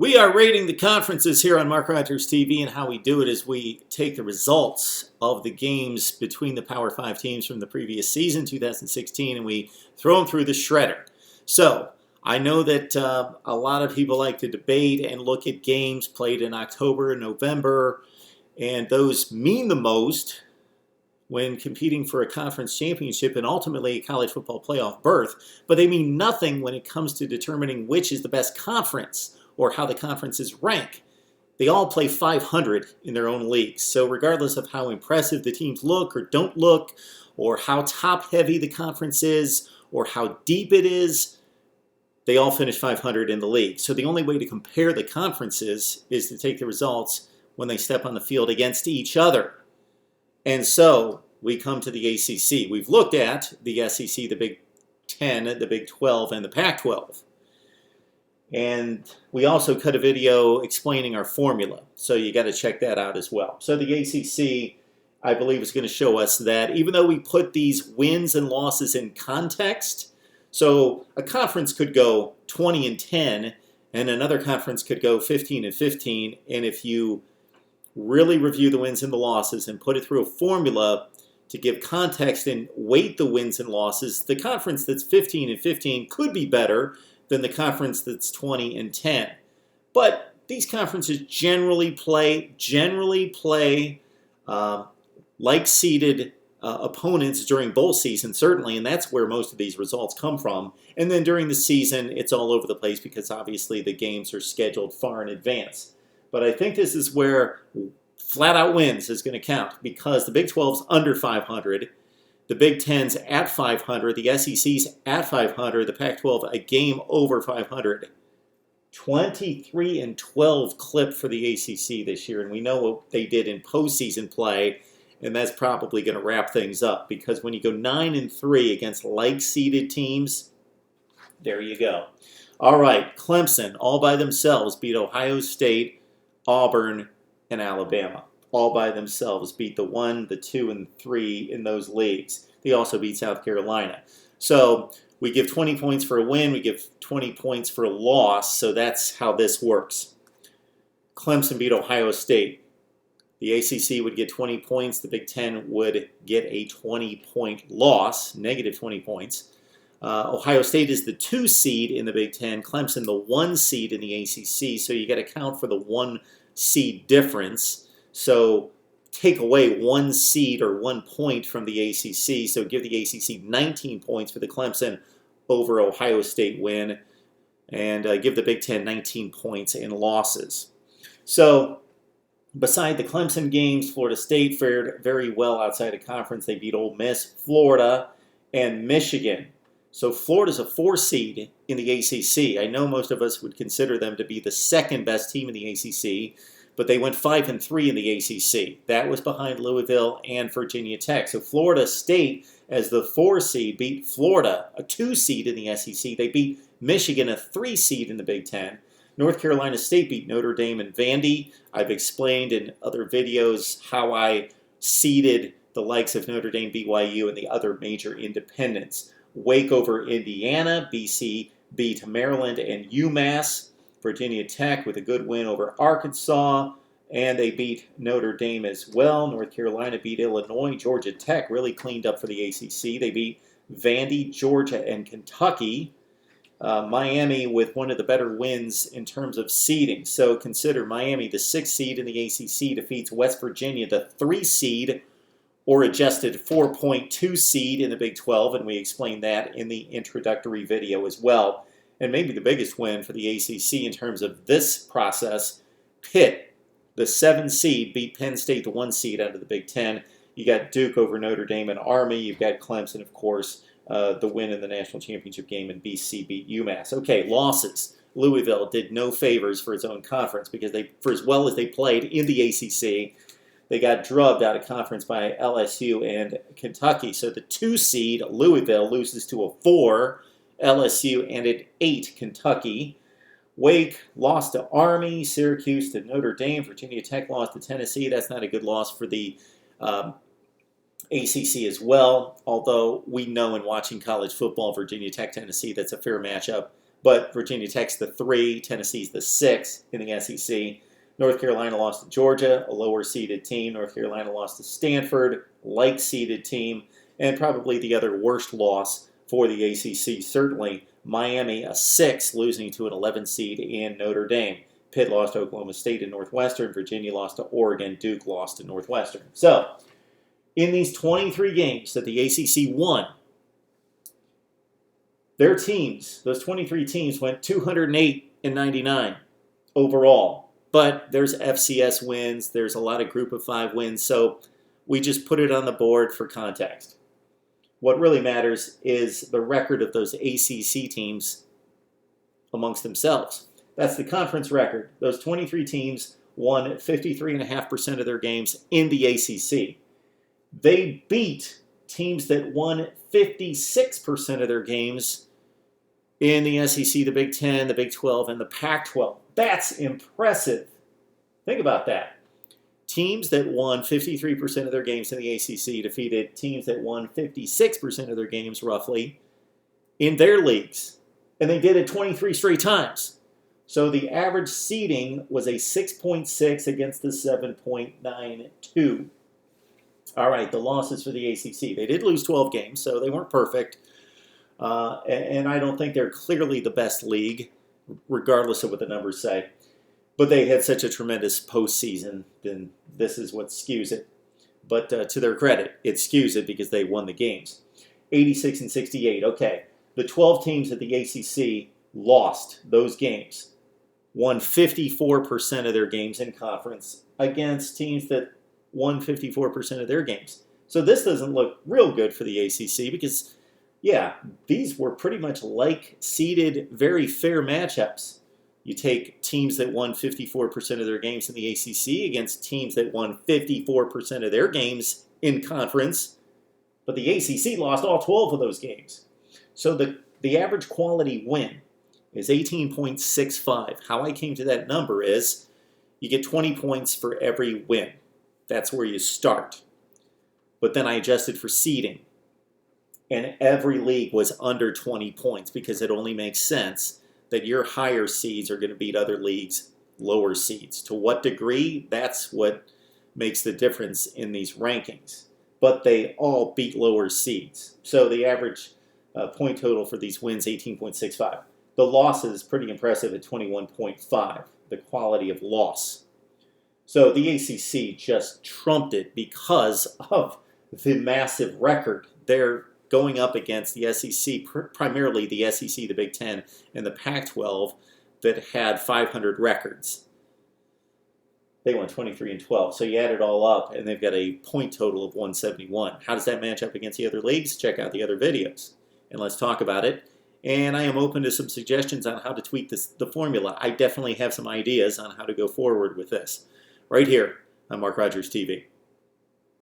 We are rating the conferences here on Mark Rogers TV, and how we do it is we take the results of the games between the Power 5 teams from the previous season, 2016, and we throw them through the shredder. So, I know that a lot of people like to debate and look at games played in October and November, and those mean the most when competing for a conference championship and ultimately a college football playoff berth, but they mean nothing when it comes to determining which is the best conference or how the conferences rank. They all play 500 in their own leagues. So regardless of how impressive the teams look or don't look, or how top-heavy the conference is, or how deep it is, they all finish 500 in the league. So the only way to compare the conferences is to take the results when they step on the field against each other. And so we come to the ACC. We've looked at the SEC, the Big 10, the Big 12, and the Pac-12. And we also cut a video explaining our formula, so you got to check that out as well. So the ACC, I believe, is going to show us that even though we put these wins and losses in context, so a conference could go 20-10, and another conference could go 15-15, and if you really review the wins and the losses and put it through a formula to give context and weight the wins and losses, the conference that's 15-15 could be better than the conference that's 20-10. But these conferences generally play like-seeded opponents during bowl season, certainly, and that's where most of these results come from. And then during the season, it's all over the place because obviously the games are scheduled far in advance. But I think this is where flat-out wins is going to count because the Big 12's under 500. The Big Ten's at 500, the SEC's at 500, the Pac-12 a game over 500. 23-12 clip for the ACC this year, and we know what they did in postseason play, and that's probably going to wrap things up because when you go 9-3 against like-seeded teams, there you go. All right, Clemson, all by themselves, beat Ohio State, Auburn, and Alabama. All by themselves, beat the 1, the 2, and 3 in those leagues. They also beat South Carolina. So we give 20 points for a win, we give 20 points for a loss, so that's how this works. Clemson beat Ohio State. The ACC would get 20 points, the Big Ten would get a 20-point loss, negative 20 points. Ohio State is the 2 seed in the Big Ten, Clemson the 1 seed in the ACC, so you got to count for the 1 seed difference. So take away 1 seed or 1 point from the ACC. So give the ACC 19 points for the Clemson over Ohio State win. And give the Big Ten 19 points in losses. So beside the Clemson games, Florida State fared very well outside of conference. They beat Ole Miss, Florida, and Michigan. So Florida's a 4 seed in the ACC. I know most of us would consider them to be the second best team in the ACC. But they went 5-3 in the ACC. That was behind Louisville and Virginia Tech. So Florida State, as the 4 seed, beat Florida, a 2 seed in the SEC. They beat Michigan, a 3 seed in the Big Ten. North Carolina State beat Notre Dame and Vandy. I've explained in other videos how I seeded the likes of Notre Dame, BYU, and the other major independents. Wake over Indiana. BC beat Maryland and UMass. Virginia Tech with a good win over Arkansas, and they beat Notre Dame as well. North Carolina beat Illinois. Georgia Tech really cleaned up for the ACC. They beat Vandy, Georgia, and Kentucky. Miami with one of the better wins in terms of seeding. So consider Miami the 6th seed in the ACC defeats West Virginia, the 3 seed, or adjusted 4.2 seed in the Big 12, and we explained that in the introductory video as well. And maybe the biggest win for the ACC in terms of this process, Pitt, the 7 seed, beat Penn State, the 1 seed out of the Big Ten. You got Duke over Notre Dame and Army. You've got Clemson, of course, the win in the national championship game, and BC beat UMass. Okay, losses. Louisville did no favors for its own conference because they, for as well as they played in the ACC, they got drubbed out of conference by LSU and Kentucky. So the 2 seed, Louisville, loses to a 4. LSU and an 8 Kentucky. Wake lost to Army, Syracuse to Notre Dame, Virginia Tech lost to Tennessee. That's not a good loss for the ACC as well, although we know in watching college football, Virginia Tech, Tennessee, that's a fair matchup. But Virginia Tech's the 3, Tennessee's the 6 in the SEC. North Carolina lost to Georgia, a lower-seeded team. North Carolina lost to Stanford, like-seeded team. And probably the other worst loss for the ACC, certainly Miami, a 6, losing to an 11 seed in Notre Dame. Pitt lost to Oklahoma State and Northwestern. Virginia lost to Oregon. Duke lost to Northwestern. So, in these 23 games that the ACC won, their teams, those 23 teams, went 208-99 overall. But there's FCS wins. There's a lot of Group of 5 wins. So, we just put it on the board for context. What really matters is the record of those ACC teams amongst themselves. That's the conference record. Those 23 teams won 53.5% of their games in the ACC. They beat teams that won 56% of their games in the SEC, the Big Ten, the Big 12, and the Pac-12. That's impressive. Think about that. Teams that won 53% of their games in the ACC defeated teams that won 56% of their games, roughly, in their leagues. And they did it 23 straight times. So the average seeding was a 6.6 against the 7.92. All right, the losses for the ACC. They did lose 12 games, so they weren't perfect. And I don't think they're clearly the best league, regardless of what the numbers say. But they had such a tremendous postseason, then this is what skews it. But to their credit, it skews it because they won the games. 86-68. Okay, the 12 teams at the ACC lost those games. Won 54% of their games in conference against teams that won 54% of their games. So this doesn't look real good for the ACC because, yeah, these were pretty much like-seeded, very fair matchups. You take teams that won 54% of their games in the ACC against teams that won 54% of their games in conference, but the ACC lost all 12 of those games. So the average quality win is 18.65. How I came to that number is you get 20 points for every win. That's where you start. But then I adjusted for seeding, and every league was under 20 points because it only makes sense that your higher seeds are going to beat other leagues' lower seeds. To what degree? That's what makes the difference in these rankings. But they all beat lower seeds. So the average point total for these wins, 18.65. The losses, pretty impressive at 21.5, the quality of loss. So the ACC just trumped it because of the massive record. They're going up against the SEC, primarily the SEC, the Big Ten, and the Pac-12 that had 500 records. They won 23-12. So you add it all up, and they've got a point total of 171. How does that match up against the other leagues? Check out the other videos, and let's talk about it. And I am open to some suggestions on how to tweak the formula. I definitely have some ideas on how to go forward with this. Right here on Mark Rogers TV.